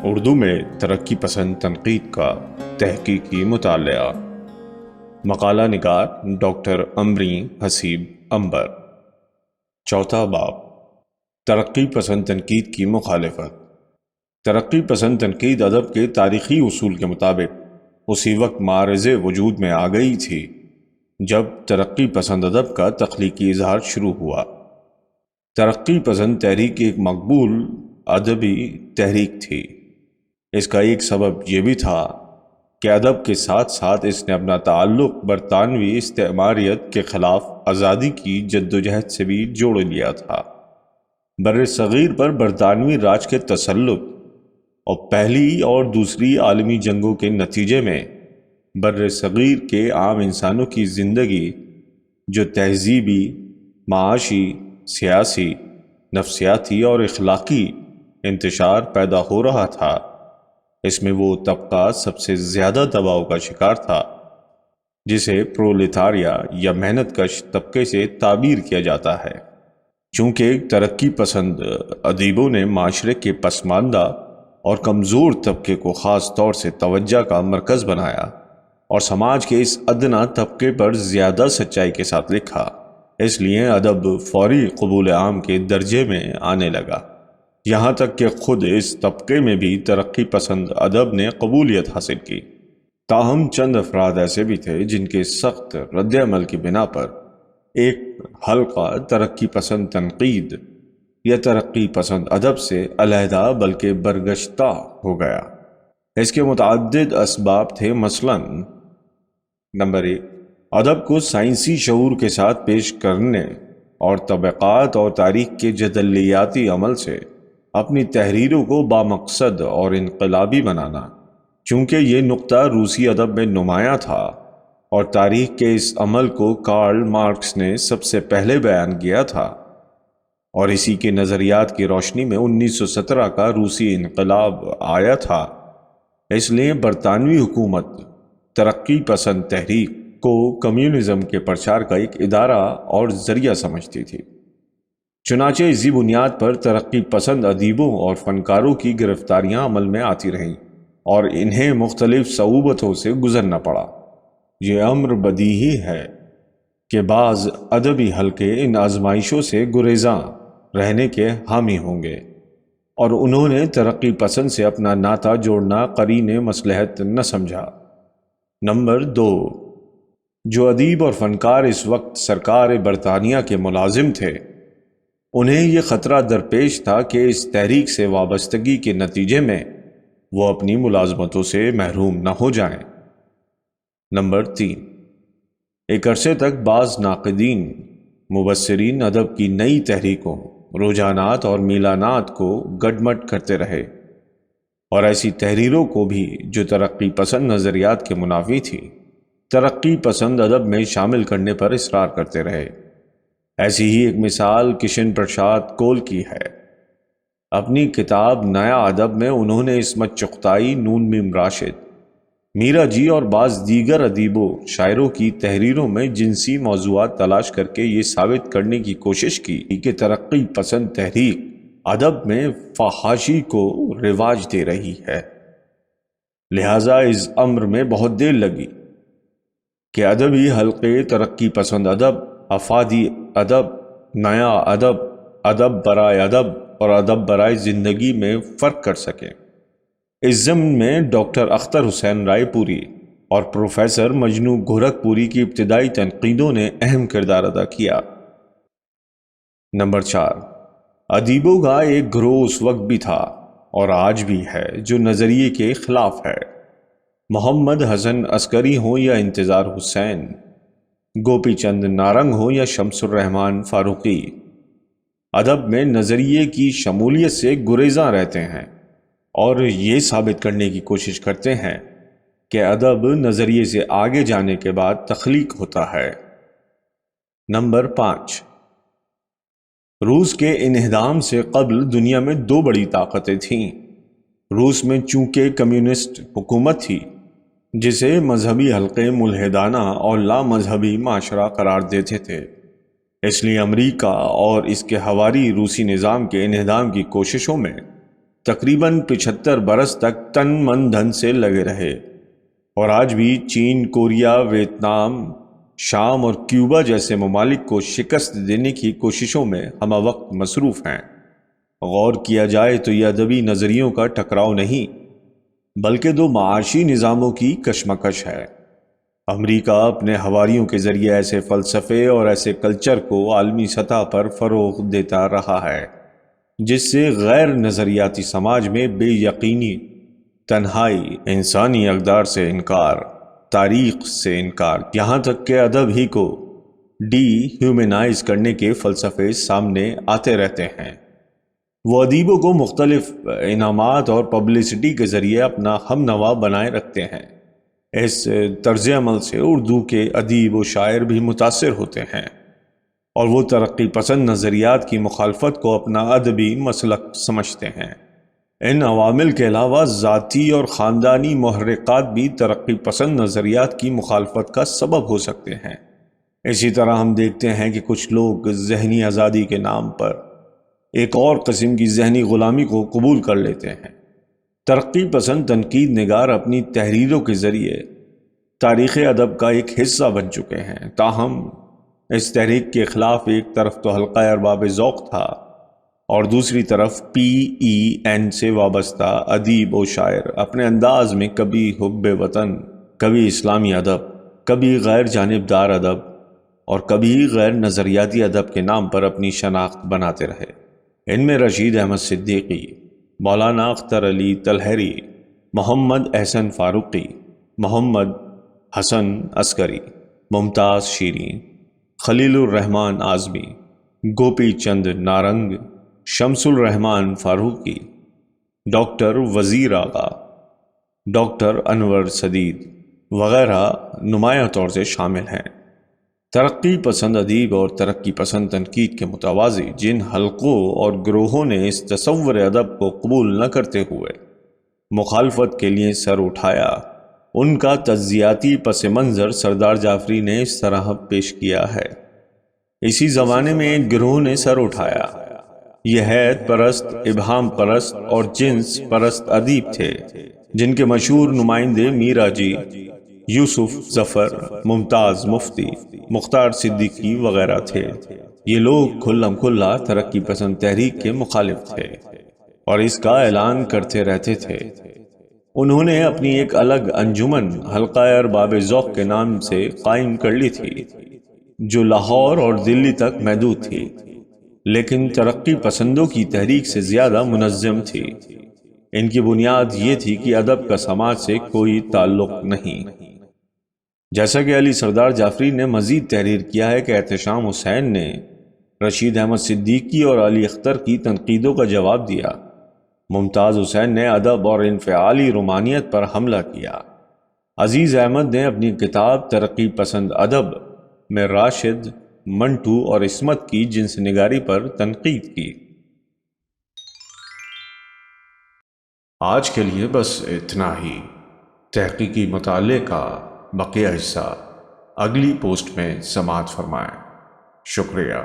اردو میں ترقی پسند تنقید کا تحقیقی مطالعہ۔ مقالہ نگار ڈاکٹر امبریں حسیب عنبر۔ چوتھا باب، ترقی پسند تنقید کی مخالفت۔ ترقی پسند تنقید ادب کے تاریخی اصول کے مطابق اسی وقت معرض وجود میں آ گئی تھی جب ترقی پسند ادب کا تخلیقی اظہار شروع ہوا۔ ترقی پسند تحریک ایک مقبول ادبی تحریک تھی۔ اس کا ایک سبب یہ بھی تھا کہ ادب کے ساتھ ساتھ اس نے اپنا تعلق برطانوی استعماریت کے خلاف آزادی کی جدوجہد سے بھی جوڑ لیا تھا۔ بر صغیر پر برطانوی راج کے تسلط اور پہلی اور دوسری عالمی جنگوں کے نتیجے میں بر صغیر کے عام انسانوں کی زندگی جو تہذیبی، معاشی، سیاسی، نفسیاتی اور اخلاقی انتشار پیدا ہو رہا تھا، اس میں وہ طبقہ سب سے زیادہ دباؤ کا شکار تھا جسے پرولتاریا یا محنت کش طبقے سے تعبیر کیا جاتا ہے۔ چونکہ ترقی پسند ادیبوں نے معاشرے کے پسماندہ اور کمزور طبقے کو خاص طور سے توجہ کا مرکز بنایا اور سماج کے اس ادنا طبقے پر زیادہ سچائی کے ساتھ لکھا، اس لیے ادب فوری قبول عام کے درجے میں آنے لگا، یہاں تک کہ خود اس طبقے میں بھی ترقی پسند ادب نے قبولیت حاصل کی۔ تاہم چند افراد ایسے بھی تھے جن کے سخت رد عمل کی بنا پر ایک حلقہ ترقی پسند تنقید یا ترقی پسند ادب سے علیحدہ بلکہ برگشتہ ہو گیا۔ اس کے متعدد اسباب تھے، مثلاً نمبر 1، ادب کو سائنسی شعور کے ساتھ پیش کرنے اور طبقات اور تاریخ کے جدلیاتی عمل سے اپنی تحریروں کو بامقصد اور انقلابی بنانا۔ چونکہ یہ نقطہ روسی ادب میں نمایاں تھا اور تاریخ کے اس عمل کو کارل مارکس نے سب سے پہلے بیان کیا تھا، اور اسی کے نظریات کی روشنی میں 1917 کا روسی انقلاب آیا تھا، اس لیے برطانوی حکومت ترقی پسند تحریک کو کمیونزم کے پرچار کا ایک ادارہ اور ذریعہ سمجھتی تھی۔ چنانچہ اسی بنیاد پر ترقی پسند ادیبوں اور فنکاروں کی گرفتاریاں عمل میں آتی رہیں اور انہیں مختلف صعوبتوں سے گزرنا پڑا۔ یہ امر بدیہی ہے کہ بعض ادبی حلقے ان آزمائشوں سے گریزاں رہنے کے حامی ہوں گے اور انہوں نے ترقی پسند سے اپنا ناطہ جوڑنا قرین مصلحت نہ سمجھا۔ نمبر 2، جو ادیب اور فنکار اس وقت سرکار برطانیہ کے ملازم تھے، انہیں یہ خطرہ درپیش تھا کہ اس تحریک سے وابستگی کے نتیجے میں وہ اپنی ملازمتوں سے محروم نہ ہو جائیں۔ نمبر 3، ایک عرصے تک بعض ناقدین مبصرین ادب کی نئی تحریکوں، رجحانات اور میلانات کو گڈمڈ کرتے رہے اور ایسی تحریروں کو بھی جو ترقی پسند نظریات کے منافی تھی ترقی پسند ادب میں شامل کرنے پر اصرار کرتے رہے۔ ایسی ہی ایک مثال کشن پرساد کول کی ہے۔ اپنی کتاب نیا ادب میں انہوں نے عصمت چغتائی، نون میم راشد، میرا جی اور بعض دیگر ادیبوں شاعروں کی تحریروں میں جنسی موضوعات تلاش کر کے یہ ثابت کرنے کی کوشش کی کہ ترقی پسند تحریک ادب میں فحاشی کو رواج دے رہی ہے۔ لہٰذا اس امر میں بہت دیر لگی کہ ادبی حلقے ترقی پسند ادب، افادی ادب، نیا ادب، ادب برائے ادب اور ادب برائے زندگی میں فرق کر سکیں۔ اس ضمن میں ڈاکٹر اختر حسین رائے پوری اور پروفیسر مجنو گورکھ پوری کی ابتدائی تنقیدوں نے اہم کردار ادا کیا۔ نمبر 4، ادیبوں کا ایک گروہ اس وقت بھی تھا اور آج بھی ہے جو نظریے کے خلاف ہے۔ محمد حسن عسکری ہوں یا انتظار حسین، گوپی چند نارنگ ہوں یا شمس الرحمن فاروقی، ادب میں نظریے کی شمولیت سے گریزاں رہتے ہیں اور یہ ثابت کرنے کی کوشش کرتے ہیں کہ ادب نظریے سے آگے جانے کے بعد تخلیق ہوتا ہے۔ نمبر 5، روس کے انہدام سے قبل دنیا میں 2 بڑی طاقتیں تھیں۔ روس میں چونکہ کمیونسٹ حکومت تھی جسے مذہبی حلقے ملحدانہ اور لا مذہبی معاشرہ قرار دیتے تھے، اس لیے امریکہ اور اس کے حواری روسی نظام کے انہدام کی کوششوں میں تقریباً 75 برس تک تن من دھن سے لگے رہے، اور آج بھی چین، کوریا، ویتنام، شام اور کیوبا جیسے ممالک کو شکست دینے کی کوششوں میں ہم وقت مصروف ہیں۔ غور کیا جائے تو یہ ادبی نظریوں کا ٹکراؤ نہیں، بلکہ دو معاشی نظاموں کی کشمکش ہے۔ امریکہ اپنے حواریوں کے ذریعے ایسے فلسفے اور ایسے کلچر کو عالمی سطح پر فروغ دیتا رہا ہے جس سے غیر نظریاتی سماج میں بے یقینی، تنہائی، انسانی اقدار سے انکار، تاریخ سے انکار، یہاں تک کہ ادب ہی کو ڈی ہیومنائز کرنے کے فلسفے سامنے آتے رہتے ہیں۔ وہ ادیبوں کو مختلف انعامات اور پبلسٹی کے ذریعے اپنا ہم نوا بنائے رکھتے ہیں۔ اس طرز عمل سے اردو کے ادیب و شاعر بھی متاثر ہوتے ہیں، اور وہ ترقی پسند نظریات کی مخالفت کو اپنا ادبی مسلک سمجھتے ہیں۔ ان عوامل کے علاوہ ذاتی اور خاندانی محرکات بھی ترقی پسند نظریات کی مخالفت کا سبب ہو سکتے ہیں۔ اسی طرح ہم دیکھتے ہیں کہ کچھ لوگ ذہنی آزادی کے نام پر ایک اور قسم کی ذہنی غلامی کو قبول کر لیتے ہیں۔ ترقی پسند تنقید نگار اپنی تحریروں کے ذریعے تاریخ ادب کا ایک حصہ بن چکے ہیں، تاہم اس تحریک کے خلاف ایک طرف تو حلقہ ارباب ذوق تھا اور دوسری طرف PEN سے وابستہ ادیب و شاعر اپنے انداز میں کبھی حب وطن، کبھی اسلامی ادب، کبھی غیر جانبدار ادب اور کبھی غیر نظریاتی ادب کے نام پر اپنی شناخت بناتے رہے۔ ان میں رشید احمد صدیقی، مولانا اختر علی طلحری، محمد احسن فاروقی، محمد حسن عسکری، ممتاز شیرین، خلیل الرحمن اعظمی، گوپی چند نارنگ، شمس الرحمن فاروقی، ڈاکٹر وزیر آغا، ڈاکٹر انور سدید وغیرہ نمایاں طور سے شامل ہیں۔ ترقی پسند ادیب اور ترقی پسند تنقید کے متوازی جن حلقوں اور گروہوں نے اس تصور ادب کو قبول نہ کرتے ہوئے مخالفت کے لیے سر اٹھایا، ان کا تجزیاتی پس منظر سردار جعفری نے اس طرح پیش کیا ہے۔ اسی زمانے میں ایک گروہ نے سر اٹھایا، یہ حیت پرست، ابہام پرست اور جنس پرست ادیب تھے، جن کے مشہور نمائندے میرا جی، یوسف ظفر، ممتاز مفتی، مختار صدیقی وغیرہ تھے۔ یہ لوگ کھلم کھلا ترقی پسند تحریک کے مخالف تھے اور اس کا اعلان کرتے رہتے تھے۔ انہوں نے اپنی ایک الگ انجمن حلقہ ارباب ذوق کے نام سے قائم کر لی تھی، جو لاہور اور دلی تک محدود تھی، لیکن ترقی پسندوں کی تحریک سے زیادہ منظم تھی۔ ان کی بنیاد یہ تھی کہ ادب کا سماج سے کوئی تعلق نہیں۔ جیسا کہ علی سردار جعفری نے مزید تحریر کیا ہے کہ احتشام حسین نے رشید احمد صدیقی اور علی اختر کی تنقیدوں کا جواب دیا، ممتاز حسین نے ادب اور انفعالی رومانیت پر حملہ کیا، عزیز احمد نے اپنی کتاب ترقی پسند ادب میں راشد، منٹو اور عصمت کی جنس نگاری پر تنقید کی۔ آج کے لیے بس اتنا ہی۔ تحقیقی مطالعے کا بقیہ حصہ اگلی پوسٹ میں سماعت فرمائیں۔ شکریہ۔